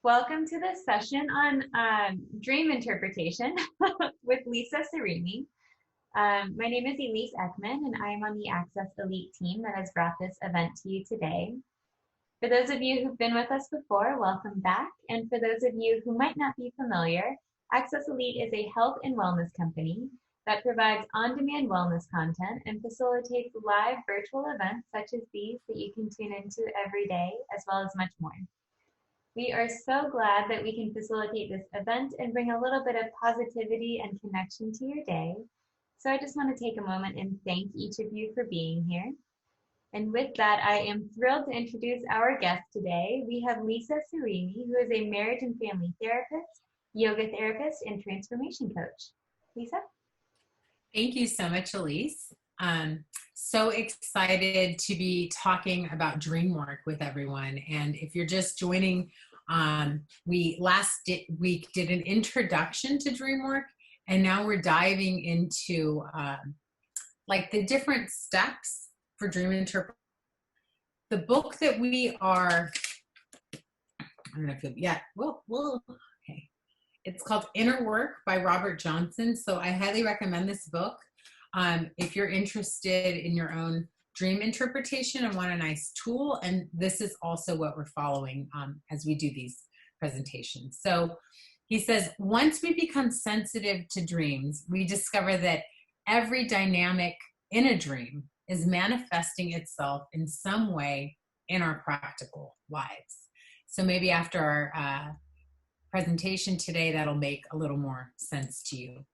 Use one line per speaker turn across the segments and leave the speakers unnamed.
Welcome to this session on dream interpretation with Lisa Serimi. My name is Elise Ekman, and I am on the Access Elite team that has brought this event to you today. For those of you who've been with us before, welcome back. And for those of you who might not be familiar, Access Elite is a health and wellness company that provides on-demand wellness content and facilitates live virtual events such as these that you can tune into every day, as well as much more. We are so glad that we can facilitate this event and bring a little bit of positivity and connection to your day. So I just want to take a moment and thank each of you for being here. And with that, I am thrilled to introduce our guest today. We have Lisa Serimi, who is a marriage and family therapist, yoga therapist, and transformation coach. Lisa?
Thank you so much, Elise. So excited to be talking about Dreamwork with everyone. And if you're just joining, we last week did an introduction to Dreamwork, and now we're diving into like the different steps for dream interpretation. The book that we are, I'm gonna feel, yeah, okay. It's called Inner Work by Robert Johnson. So I highly recommend this book. If you're interested in your own dream interpretation and want a nice tool, and this is also what we're following as we do these presentations. So he says, once we become sensitive to dreams, we discover that every dynamic in a dream is manifesting itself in some way in our practical lives. So maybe after our presentation today, that'll make a little more sense to you.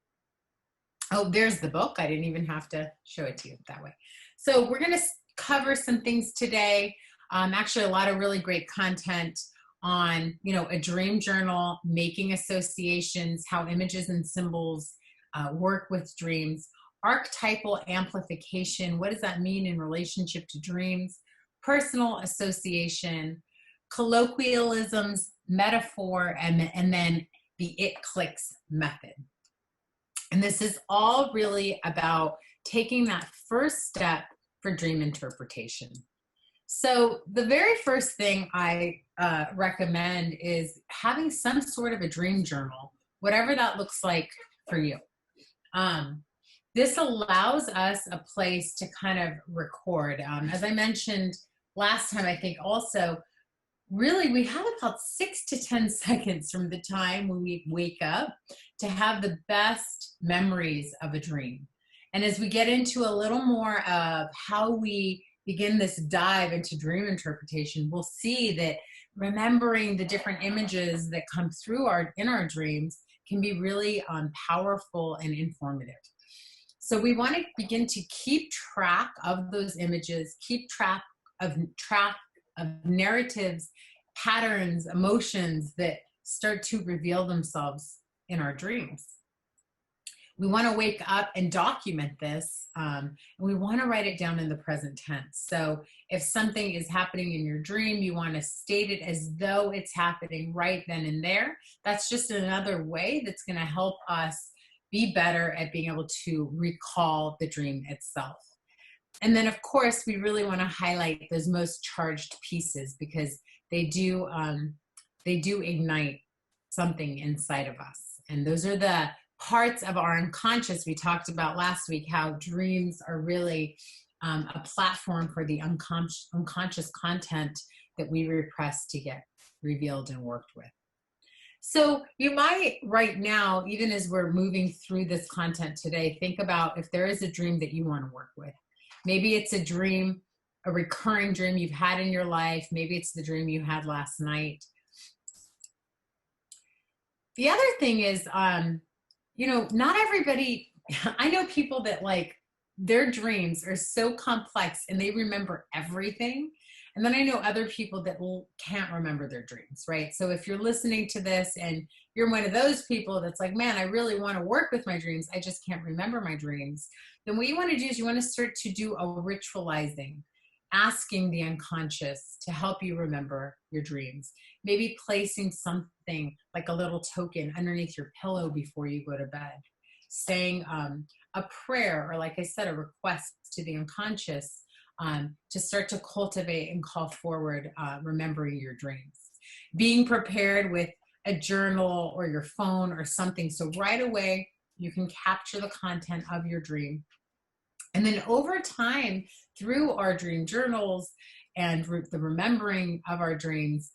Oh, there's the book. I didn't even have to show it to you that way. So we're going to cover some things today. Actually, a lot of really great content on, a dream journal, making associations, how images and symbols work with dreams, archetypal amplification. What does that mean in relationship to dreams? Personal association, colloquialisms, metaphor, and then the it clicks method. And this is all really about taking that first step for dream interpretation. So the very first thing I recommend is having some sort of a dream journal, whatever that looks like for you. This allows us a place to kind of record. As I mentioned last time, I think also, really, we have about 6 to 10 seconds from the time when we wake up to have the best memories of a dream. And as we get into a little more of how we begin this dive into dream interpretation, we'll see that remembering the different images that come through in our dreams can be really powerful and informative. So we want to begin to keep track of those images, keep track of narratives, patterns, emotions that start to reveal themselves in our dreams. We want to wake up and document this, and we want to write it down in the present tense. So if something is happening in your dream, you want to state it as though it's happening right then and there. That's just another way that's going to help us be better at being able to recall the dream itself. And then, of course, we really want to highlight those most charged pieces because they do ignite something inside of us. And those are the parts of our unconscious. We talked about last week how dreams are really a platform for the unconscious content that we repress to get revealed and worked with. So you might right now, even as we're moving through this content today, think about if there is a dream that you want to work with. Maybe it's a dream, a recurring dream you've had in your life. Maybe it's the dream you had last night. The other thing is, not everybody, I know people that their dreams are so complex and they remember everything. And then I know other people that can't remember their dreams, right? So if you're listening to this and you're one of those people that's like, man, I really want to work with my dreams, I just can't remember my dreams. Then what you want to do is you want to start to do a ritualizing, asking the unconscious to help you remember your dreams. Maybe placing something like a little token underneath your pillow before you go to bed. Saying a prayer, or like I said, a request to the unconscious to start to cultivate and call forward remembering your dreams. being prepared with a journal or your phone or something. So right away, you can capture the content of your dream. And then over time, through our dream journals and the remembering of our dreams,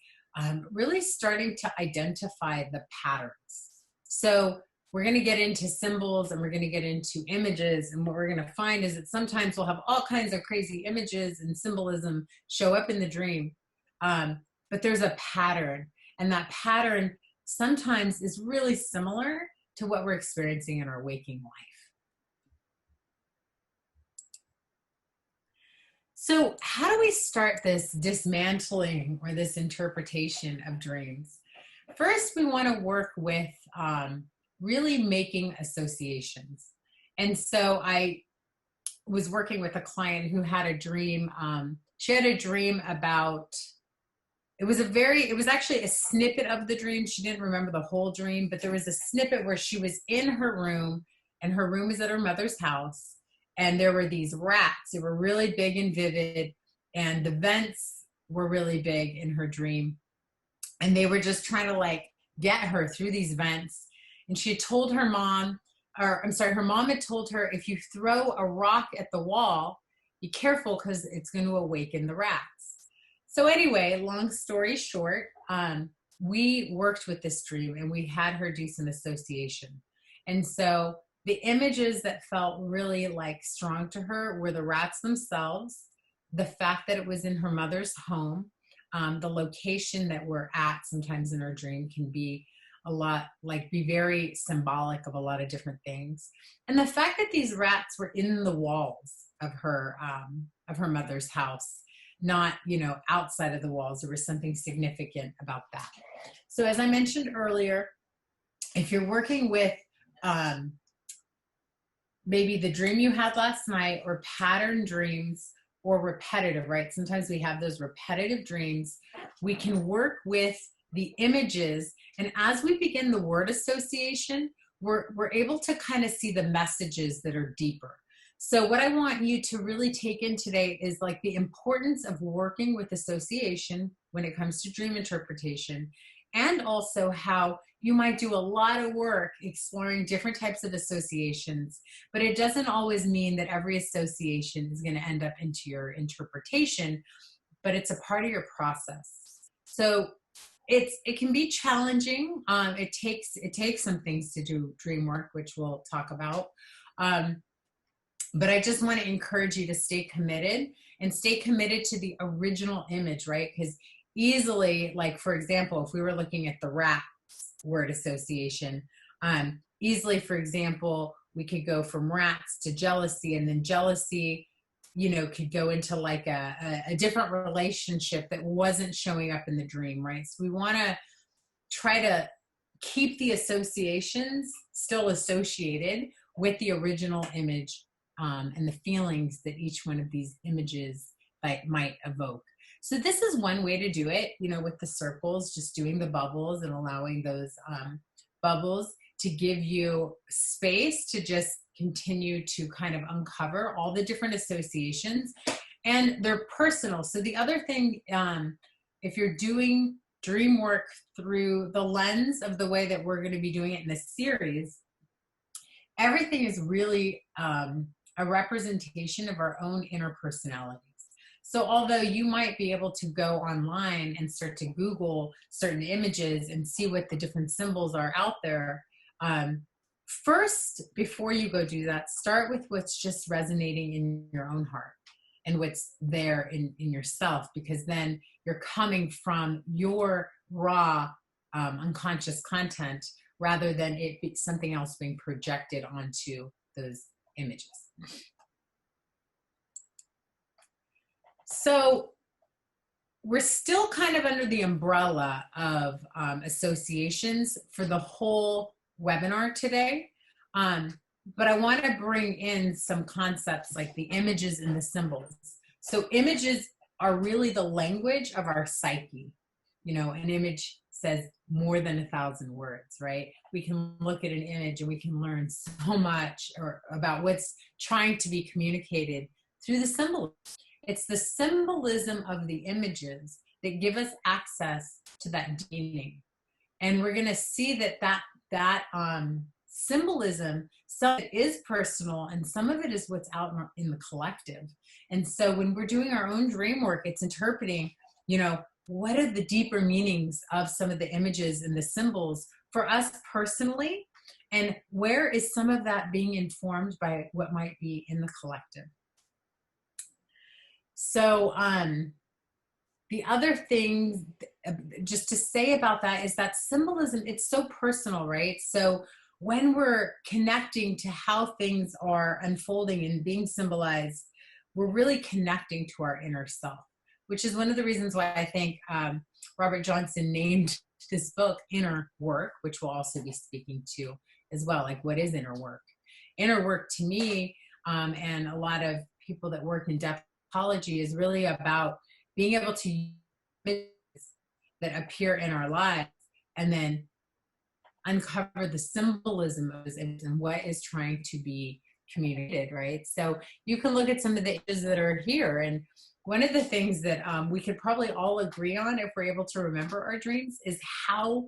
really starting to identify the patterns. So we're going to get into symbols and we're going to get into images. And what we're going to find is that sometimes we'll have all kinds of crazy images and symbolism show up in the dream. But there's a pattern. And that pattern sometimes is really similar to what we're experiencing in our waking life. So how do we start this dismantling or this interpretation of dreams? First, we want to work with really making associations. And so I was working with a client who had a dream. She had a dream about, it was actually a snippet of the dream. She didn't remember the whole dream, but there was a snippet where she was in her room, and her room is at her mother's house. And there were these rats. They were really big and vivid, and the vents were really big in her dream. And they were just trying to like get her through these vents. And she had told her mom, her mom had told her, if you throw a rock at the wall, be careful because it's going to awaken the rats. So anyway, long story short, we worked with this dream and we had her do some association. And so the images that felt really like strong to her were the rats themselves, the fact that it was in her mother's home, the location that we're at sometimes in our dream can be be very symbolic of a lot of different things. And the fact that these rats were in the walls of her mother's house, not, outside of the walls. There was something significant about that. So as I mentioned earlier, if you're working with maybe the dream you had last night or pattern dreams or repetitive, right? Sometimes we have those repetitive dreams. We can work with the images. And as we begin the word association, we're able to kind of see the messages that are deeper. So what I want you to really take in today is like the importance of working with association when it comes to dream interpretation, and also how you might do a lot of work exploring different types of associations, but it doesn't always mean that every association is going to end up into your interpretation, but it's a part of your process. So it can be challenging. It takes some things to do dream work, which we'll talk about. But I just want to encourage you to stay committed to the original image, right? Because easily, like for example, if we were looking at the rat word association, easily, for example, we could go from rats to jealousy, and then jealousy, could go into like a different relationship that wasn't showing up in the dream, right? So we want to try to keep the associations still associated with the original image, and the feelings that each one of these images might evoke. So this is one way to do it, with the circles, just doing the bubbles and allowing those bubbles to give you space to just continue to kind of uncover all the different associations, and they're personal. So the other thing, if you're doing dream work through the lens of the way that we're going to be doing it in this series, everything is really a representation of our own inner personalities. So although you might be able to go online and start to Google certain images and see what the different symbols are out there, first, before you go do that, start with what's just resonating in your own heart and what's there in yourself, because then you're coming from your raw unconscious content rather than it be something else being projected onto those images. So we're still kind of under the umbrella of associations for the whole webinar today. But I want to bring in some concepts like the images and the symbols. So images are really the language of our psyche. An image says more than 1,000 words, right? We can look at an image and we can learn so much about what's trying to be communicated through the symbolism. It's the symbolism of the images that give us access to that meaning. And we're going to see that symbolism, some of it is personal and some of it is what's out in the collective. And so when we're doing our own dream work, it's interpreting, what are the deeper meanings of some of the images and the symbols for us personally, and where is some of that being informed by what might be in the collective. So the other thing just to say about that is that symbolism, it's so personal, right? So when we're connecting to how things are unfolding and being symbolized, we're really connecting to our inner self, which is one of the reasons why I think Robert Johnson named this book Inner Work, which we'll also be speaking to as well. Like, what is inner work? Inner work to me, and a lot of people that work in depth psychology, is really about being able to use images that appear in our lives and then uncover the symbolism of those images and what is trying to be communicated, right? So you can look at some of the images that are here, and one of the things that we could probably all agree on if we're able to remember our dreams is how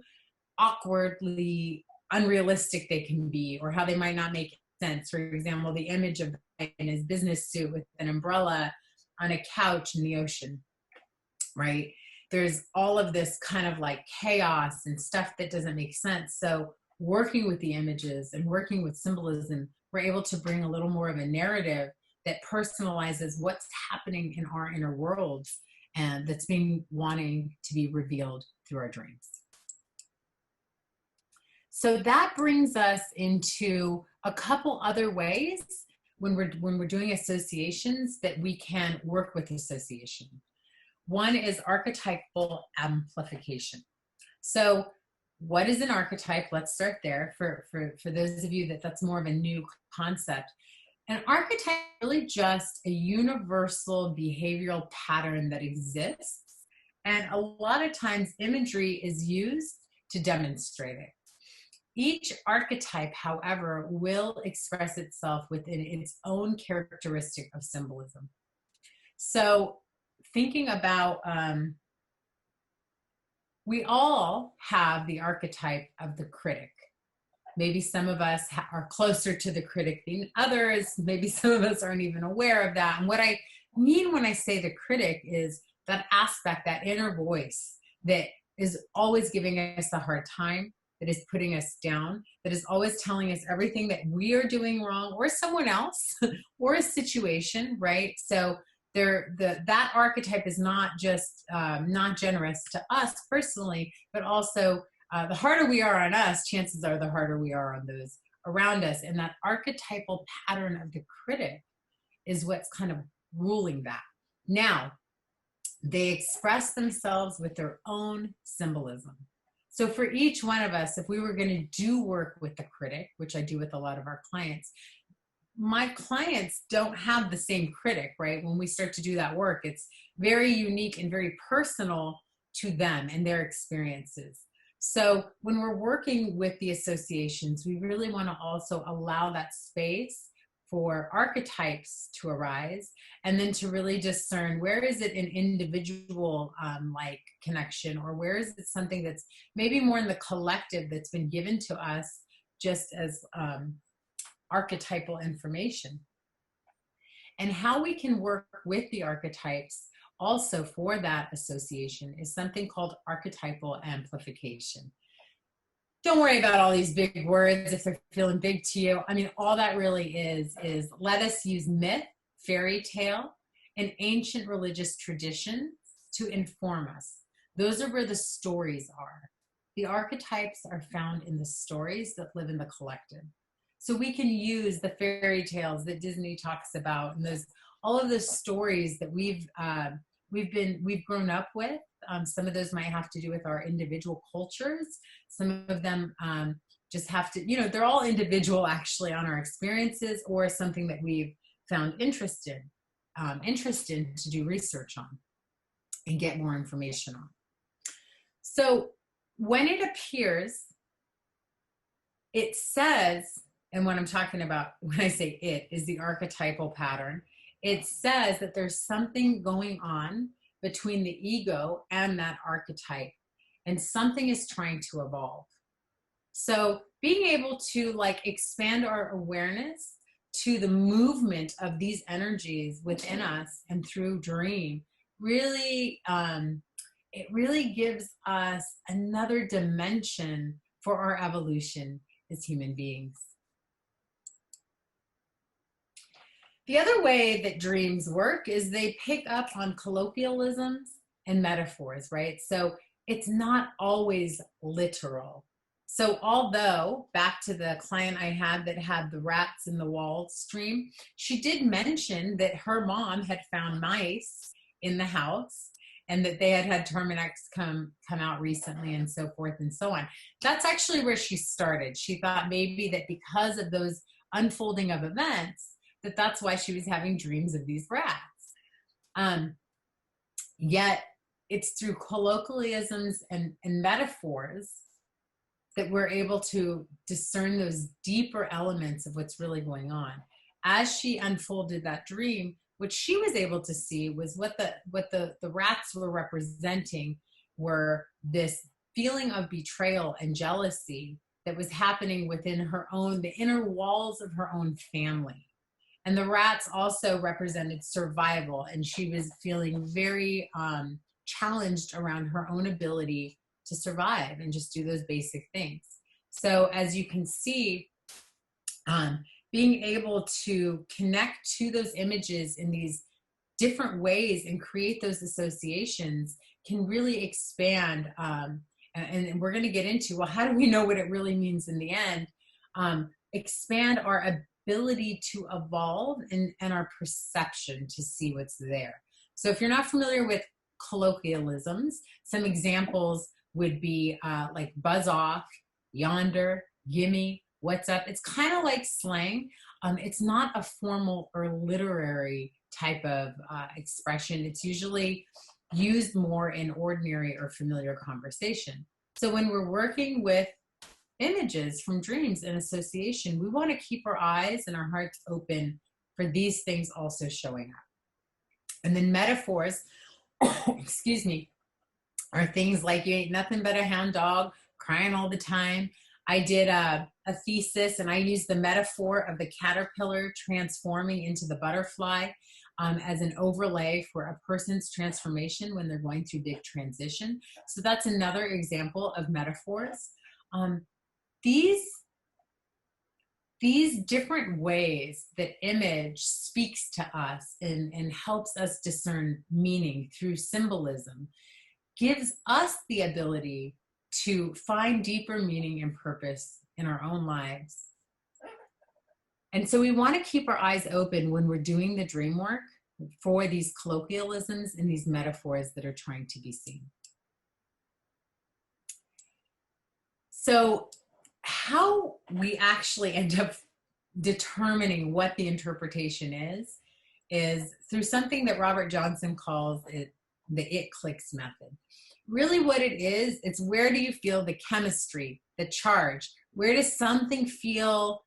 awkwardly unrealistic they can be, or how they might not make sense. For example, the image of in his business suit with an umbrella on a couch in the ocean, right? There's all of this kind of like chaos and stuff that doesn't make sense. So working with the images and working with symbolism, we're able to bring a little more of a narrative that personalizes what's happening in our inner worlds and that's being wanting to be revealed through our dreams. So that brings us into a couple other ways when we're doing associations that we can work with association. One is archetypal amplification. So what is an archetype? Let's start there for those of you that's more of a new concept. An archetype is really just a universal behavioral pattern that exists. And a lot of times imagery is used to demonstrate it. Each archetype, however, will express itself within its own characteristic of symbolism. So thinking about, we all have the archetype of the critic. Maybe some of us are closer to the critic than others. Maybe some of us aren't even aware of that. And what I mean when I say the critic is that aspect, that inner voice that is always giving us a hard time, that is putting us down, that is always telling us everything that we are doing wrong, or someone else, or a situation, right? So that archetype is not just not generous to us personally, but also the harder we are on us, chances are the harder we are on those around us. And that archetypal pattern of the critic is what's kind of ruling that. Now, they express themselves with their own symbolism. So for each one of us, if we were going to do work with the critic, which I do with a lot of our clients, my clients don't have the same critic, right? When we start to do that work, it's very unique and very personal to them and their experiences. So when we're working with the associations, we really want to also allow that space for archetypes to arise, and then to really discern where is it an individual like connection, or where is it something that's maybe more in the collective that's been given to us just as archetypal information. And how we can work with the archetypes also for that association is something called archetypal amplification. Don't worry about all these big words if they're feeling big to you. I mean, all that really is let us use myth, fairy tale, and ancient religious traditions to inform us. Those are where the stories are. The archetypes are found in the stories that live in the collective. So we can use the fairy tales that Disney talks about, and those all of the stories that we've grown up with. Some of those might have to do with our individual cultures. Some of them just have to, they're all individual actually on our experiences, or something that we've found interest in to do research on and get more information on. So when it appears, it says, and what I'm talking about when I say it is the archetypal pattern, it says that there's something going on between the ego and that archetype, and something is trying to evolve. So being able to like expand our awareness to the movement of these energies within us and through dream really, it really gives us another dimension for our evolution as human beings. The other way that dreams work is they pick up on colloquialisms and metaphors, right? So it's not always literal. So although, back to the client I had that had the rats in the walls dream, she did mention that her mom had found mice in the house and that they had had Terminex come out recently and so forth and so on. That's actually where she started. She thought maybe that because of those unfolding of events, that's why she was having dreams of these rats. Yet it's through colloquialisms and metaphors that we're able to discern those deeper elements of what's really going on. As she unfolded that dream, what she was able to see was what the rats were representing were this feeling of betrayal and jealousy that was happening within her own, the inner walls of her own family. And the rats also represented survival, and she was feeling very challenged around her own ability to survive and just do those basic things. So as you can see, being able to connect to those images in these different ways and create those associations can really expand. And we're going to get into, well, how do we know what it really means in the end? Expand our ability to evolve and our perception to see what's there. So if you're not familiar with colloquialisms, some examples would be like buzz off, yonder, gimme, what's up. It's kind of like slang. It's not a formal or literary type of expression. It's usually used more in ordinary or familiar conversation. So when we're working with images from dreams and association, we want to keep our eyes and our hearts open for these things also showing up. And then metaphors, excuse me, are things like you ain't nothing but a hound dog crying all the time. I did a thesis and I used the metaphor of the caterpillar transforming into the butterfly as an overlay for a person's transformation when they're going through big transition. So that's another example of metaphors. These different ways that image speaks to us and helps us discern meaning through symbolism gives us the ability to find deeper meaning and purpose in our own lives. And so we want to keep our eyes open when we're doing the dream work for these colloquialisms and these metaphors that are trying to be seen. So how we actually end up determining what the interpretation is through something that Robert Johnson calls it the it clicks method. Really what it is, it's where do you feel the chemistry, the charge? Where does something feel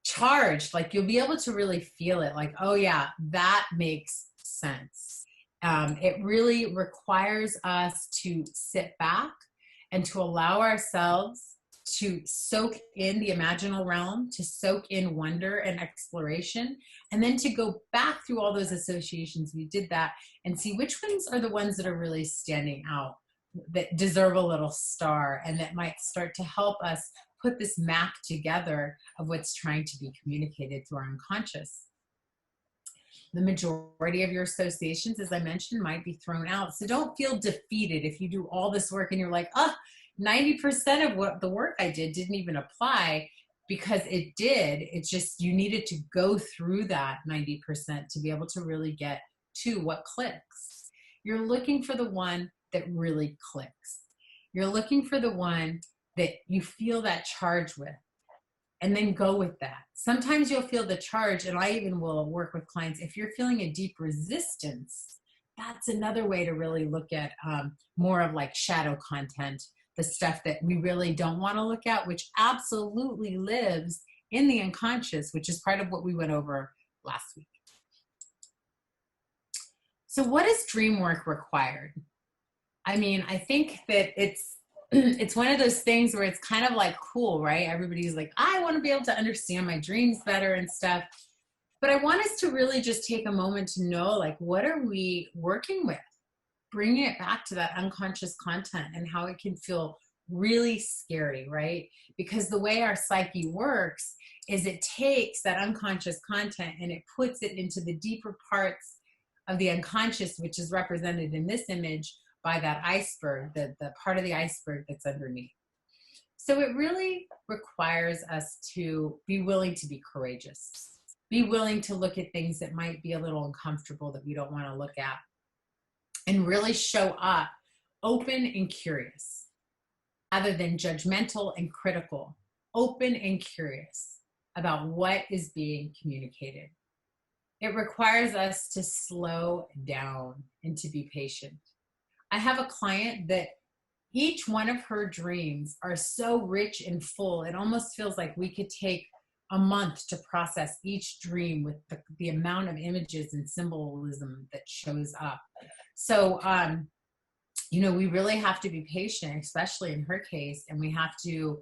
charged? Like you'll be able to really feel it, like, oh yeah, that makes sense. It really requires us to sit back and to allow ourselves to soak in the imaginal realm, to soak in wonder and exploration, and then to go back through all those associations. We did that and see which ones are the ones that are really standing out, that deserve a little star, and that might start to help us put this map together of what's trying to be communicated through our unconscious. The majority of your associations, as I mentioned, might be thrown out. So don't feel defeated if you do all this work and you're like, 90% of what the work I did didn't even apply, because it did. It's just you needed to go through that 90% to be able to really get to what clicks. You're looking for the one that really clicks. You're looking for the one that you feel that charge with, and then go with that. Sometimes you'll feel the charge, and I even will work with clients. If you're feeling a deep resistance, that's another way to really look at more of like shadow content, the stuff that we really don't want to look at, which absolutely lives in the unconscious, which is part of what we went over last week. So what is dream work required? I mean, I think that it's one of those things where it's kind of like cool, right? Everybody's like, I want to be able to understand my dreams better and stuff. But I want us to really just take a moment to know, like, what are we working with? Bringing it back to that unconscious content and how it can feel really scary, right? Because the way our psyche works is it takes that unconscious content and it puts it into the deeper parts of the unconscious, which is represented in this image by that iceberg, the part of the iceberg that's underneath. So it really requires us to be willing to be courageous, be willing to look at things that might be a little uncomfortable that we don't want to look at, and really show up open and curious, rather than judgmental and critical, open and curious about what is being communicated. It requires us to slow down and to be patient. I have a client that each one of her dreams are so rich and full, it almost feels like we could take a month to process each dream with the amount of images and symbolism that shows up. So, we really have to be patient, especially in her case, and we have to,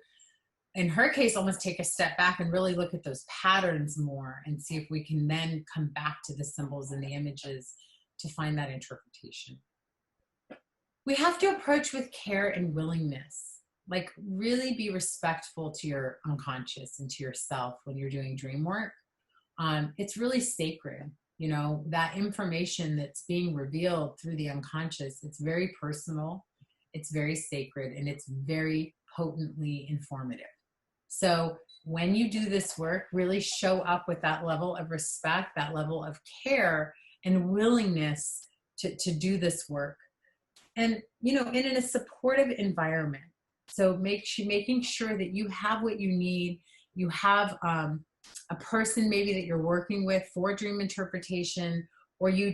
in her case, almost take a step back and really look at those patterns more and see if we can then come back to the symbols and the images to find that interpretation. We have to approach with care and willingness, like really be respectful to your unconscious and to yourself when you're doing dream work. It's really sacred. That information that's being revealed through the unconscious, it's very personal, it's very sacred, and it's very potently informative. So when you do this work, really show up with that level of respect, that level of care and willingness to do this work. And, in a supportive environment. So making sure that you have what you need, you have a person maybe that you're working with for dream interpretation, or you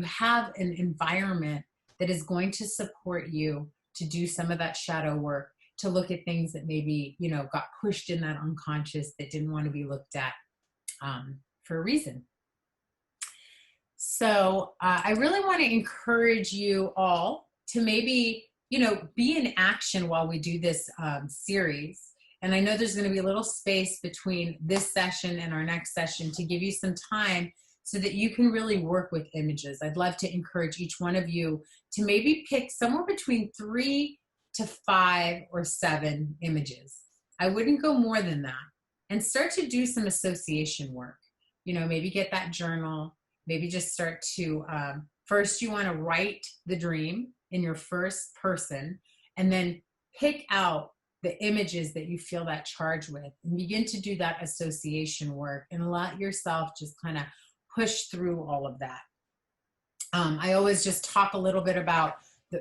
have an environment that is going to support you to do some of that shadow work, to look at things that maybe, got pushed in that unconscious that didn't want to be looked at for a reason. So I really want to encourage you all to maybe, be in action while we do this series. And I know there's going to be a little space between this session and our next session to give you some time so that you can really work with images. I'd love to encourage each one of you to maybe pick somewhere between 3 to 5 or 7 images. I wouldn't go more than that. And start to do some association work. Maybe get that journal. Maybe just start to, first you want to write the dream in your first person, and then pick out the images that you feel that charge with and begin to do that association work and let yourself just kind of push through all of that. I always just talk a little bit about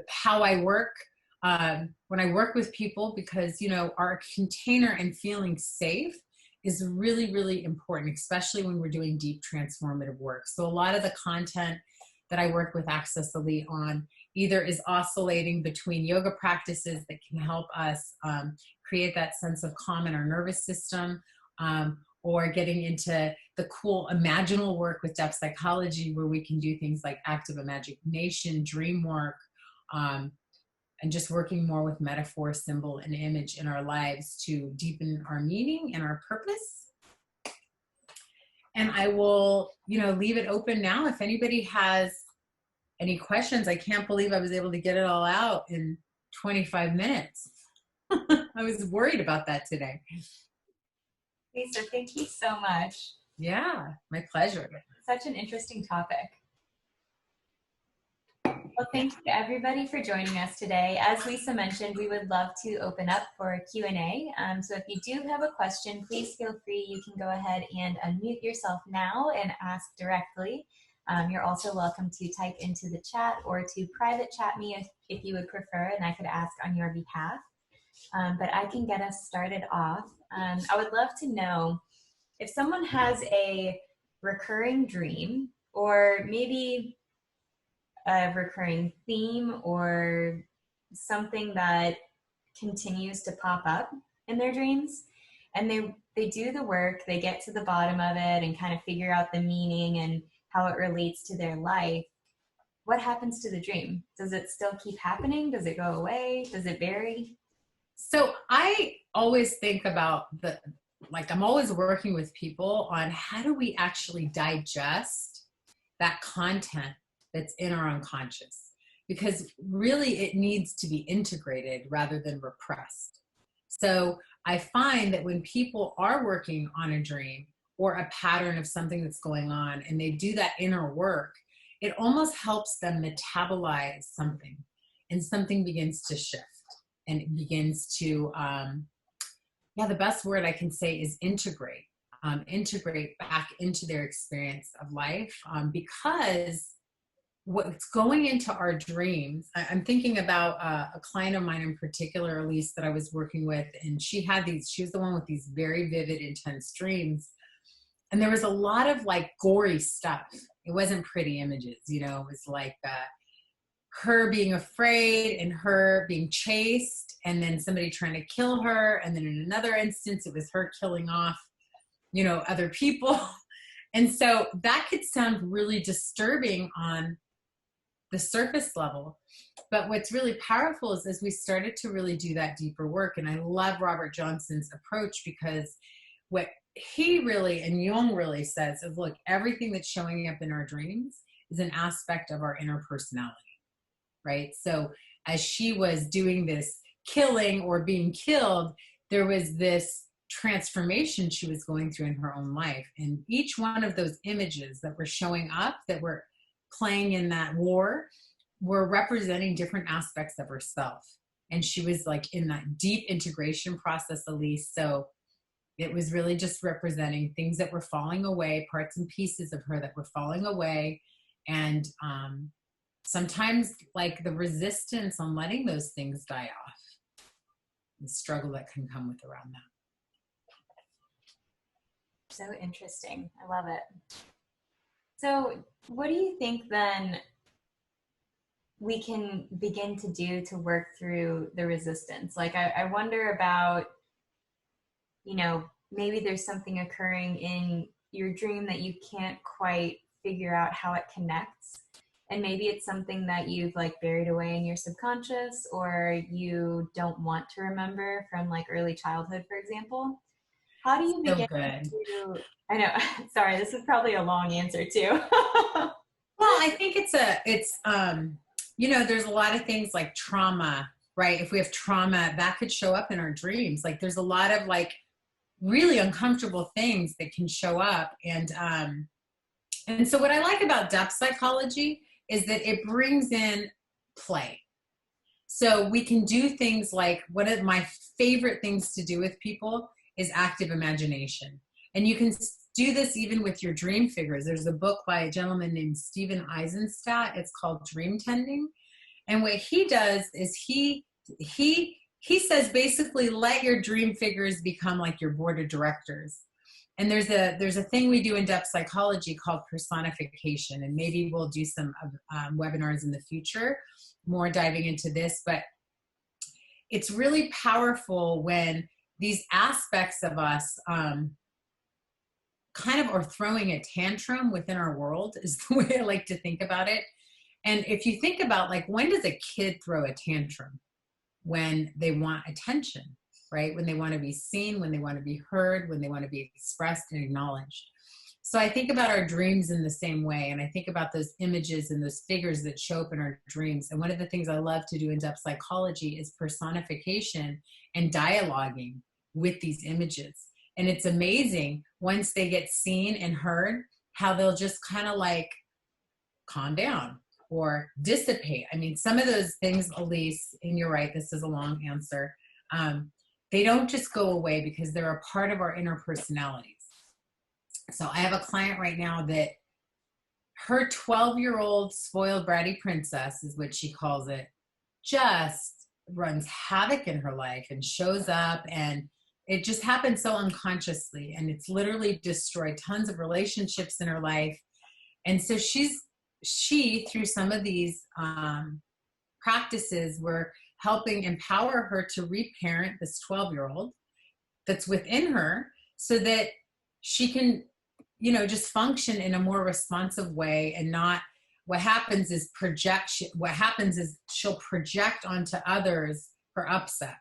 how I work when I work with people, because, our container and feeling safe is really, really important, especially when we're doing deep transformative work. So a lot of the content that I work with Access Elite on either is oscillating between yoga practices that can help us create that sense of calm in our nervous system, or getting into the cool imaginal work with depth psychology, where we can do things like active imagination, dream work, and just working more with metaphor, symbol, and image in our lives to deepen our meaning and our purpose. And I will, leave it open now. If anybody has any questions, I can't believe I was able to get it all out in 25 minutes. I was worried about that today.
Lisa, thank you so much.
Yeah, my pleasure.
Such an interesting topic. Well, thank you to everybody for joining us today. As Lisa mentioned, we would love to open up for a Q&A. So if you do have a question, please feel free. You can go ahead and unmute yourself now and ask directly. You're also welcome to type into the chat or to private chat me if you would prefer, and I could ask on your behalf. But I can get us started off. I would love to know if someone has a recurring dream, or maybe a recurring theme, or something that continues to pop up in their dreams, and they do the work, they get to the bottom of it and kind of figure out the meaning and how it relates to their life. what happens to the dream? Does it still keep happening? Does it go away? Does it vary?
So I always think about I'm always working with people on how do we actually digest that content that's in our unconscious? Because really it needs to be integrated rather than repressed. So I find that when people are working on a dream or a pattern of something that's going on and they do that inner work, it almost helps them metabolize something, and something begins to shift, and it begins to, the best word I can say is integrate, integrate back into their experience of life, because what's going into our dreams. I'm thinking about a client of mine in particular, Elise, that I was working with, and she was the one with these very vivid, intense dreams. And there was a lot of like gory stuff. It wasn't pretty images, it was like her being afraid and her being chased, and then somebody trying to kill her. And then in another instance, it was her killing off, other people. And so that could sound really disturbing on the surface level. But what's really powerful is as we started to really do that deeper work, and I love Robert Johnson's approach, because what he really, and Jung really says is, look, everything that's showing up in our dreams is an aspect of our inner personality, right? So as she was doing this killing or being killed, there was this transformation she was going through in her own life. And each one of those images that were showing up, that were playing in that war, were representing different aspects of herself. And she was like in that deep integration process, Elise. So it was really just representing things that were falling away, parts and pieces of her that were falling away. And sometimes like the resistance on letting those things die off, the struggle that can come with around that.
So interesting. I love it. So what do you think then we can begin to do to work through the resistance? Like I wonder about, maybe there's something occurring in your dream that you can't quite figure out how it connects. And maybe it's something that you've like buried away in your subconscious, or you don't want to remember from like early childhood, for example. How do you begin to, I know, sorry, this is probably a long answer too.
Well, I think there's a lot of things like trauma, right? If we have trauma, that could show up in our dreams. Like there's a lot of like really uncomfortable things that can show up. And so what I like about depth psychology is that it brings in play. So we can do things like, one of my favorite things to do with people is active imagination. And you can do this even with your dream figures. There's a book by a gentleman named Stephen Eisenstadt. It's called Dream Tending. And what he does is he says basically let your dream figures become like your board of directors. And there's a thing we do in depth psychology called personification. And maybe we'll do some webinars in the future, more diving into this. But it's really powerful when these aspects of us kind of are throwing a tantrum within our world, is the way I like to think about it. And if you think about like, when does a kid throw a tantrum? When they want attention, right? When they want to be seen, when they want to be heard, when they want to be expressed and acknowledged. So I think about our dreams in the same way. And I think about those images and those figures that show up in our dreams. And one of the things I love to do in depth psychology is personification and dialoguing with these images. And it's amazing once they get seen and heard, how they'll just kind of like calm down or dissipate. I mean, some of those things, Elise, and you're right, this is a long answer. They don't just go away because they're a part of our inner personalities. So I have a client right now that her 12-year-old spoiled bratty princess, is what she calls it, just runs havoc in her life and shows up, and it just happens so unconsciously, and it's literally destroyed tons of relationships in her life. And so she through some of these practices, we're helping empower her to reparent this 12-year-old that's within her, so that she can just function in a more responsive way and not what happens is projection. What happens is she'll project onto others her upset.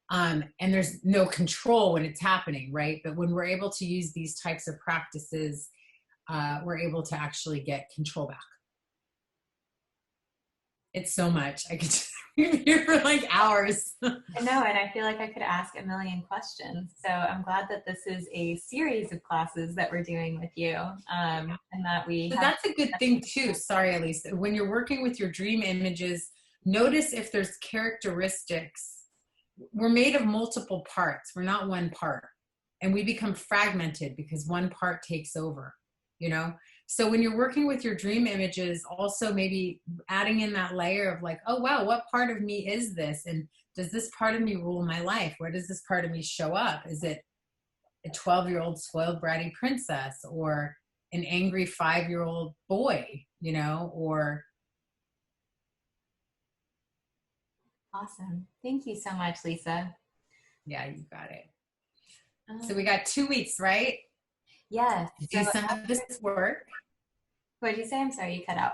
And there's no control when it's happening, right? But when we're able to use these types of practices, we're able to actually get control back. It's so much. I could be here for like hours.
I know, and I feel like I could ask a million questions. So I'm glad that this is a series of classes that we're doing with you, and that we.
So that's a good thing too. Sorry, Elise. When you're working with your dream images, notice if there's characteristics. We're made of multiple parts. We're not one part, and we become fragmented because one part takes over. You know. So when you're working with your dream images, also maybe adding in that layer of like, oh, wow, what part of me is this? And does this part of me rule my life? Where does this part of me show up? Is it a 12-year-old spoiled bratty princess, or an angry 5-year-old boy, you know, or.
Awesome. Thank you so much, Lisa.
Yeah, you got it. So we got 2 weeks, right?
Yes.
Do some of this work.
What did you say? I'm sorry, you cut out.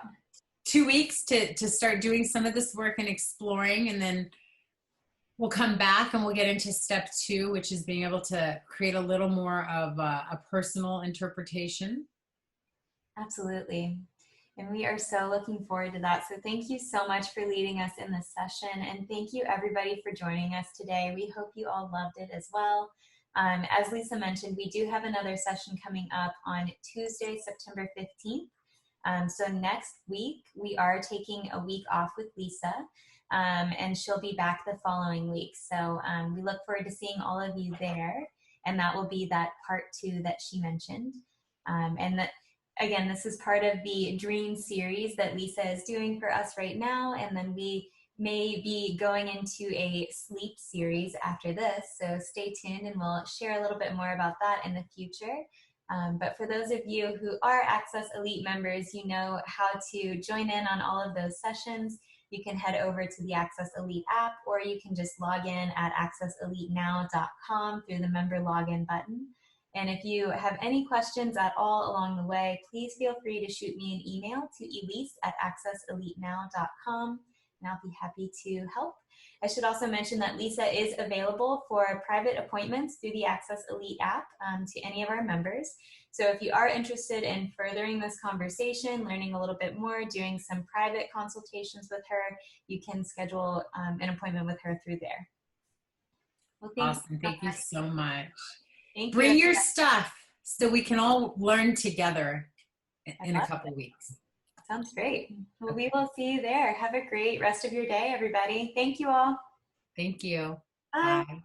2 weeks to start doing some of this work and exploring, and then we'll come back and we'll get into step 2, which is being able to create a little more of a personal interpretation.
Absolutely. And we are so looking forward to that. So thank you so much for leading us in this session. And thank you everybody for joining us today. We hope you all loved it as well. As Lisa mentioned, we do have another session coming up on Tuesday, September 15th. So next week, we are taking a week off with Lisa, and she'll be back the following week. So we look forward to seeing all of you there. And that will be that part 2 that she mentioned. And that, again, this is part of the Dream series that Lisa is doing for us right now. And then we may be going into a sleep series after this. So stay tuned and we'll share a little bit more about that in the future. But for those of you who are Access Elite members, you know how to join in on all of those sessions. You can head over to the Access Elite app, or you can just log in at accesselitenow.com through the member login button. And if you have any questions at all along the way, please feel free to shoot me an email to elise@accesselitenow.com, and I'll be happy to help. I should also mention that Lisa is available for private appointments through the Access Elite app to any of our members. So if you are interested in furthering this conversation, learning a little bit more, doing some private consultations with her, you can schedule an appointment with her through there.
Well, awesome. Thank you so much.
Thank you.
Bring your stuff so we can all learn together in a couple weeks.
Sounds great. Well, we will see you there. Have a great rest of your day, everybody. Thank you all.
Thank you.
Bye.
Bye.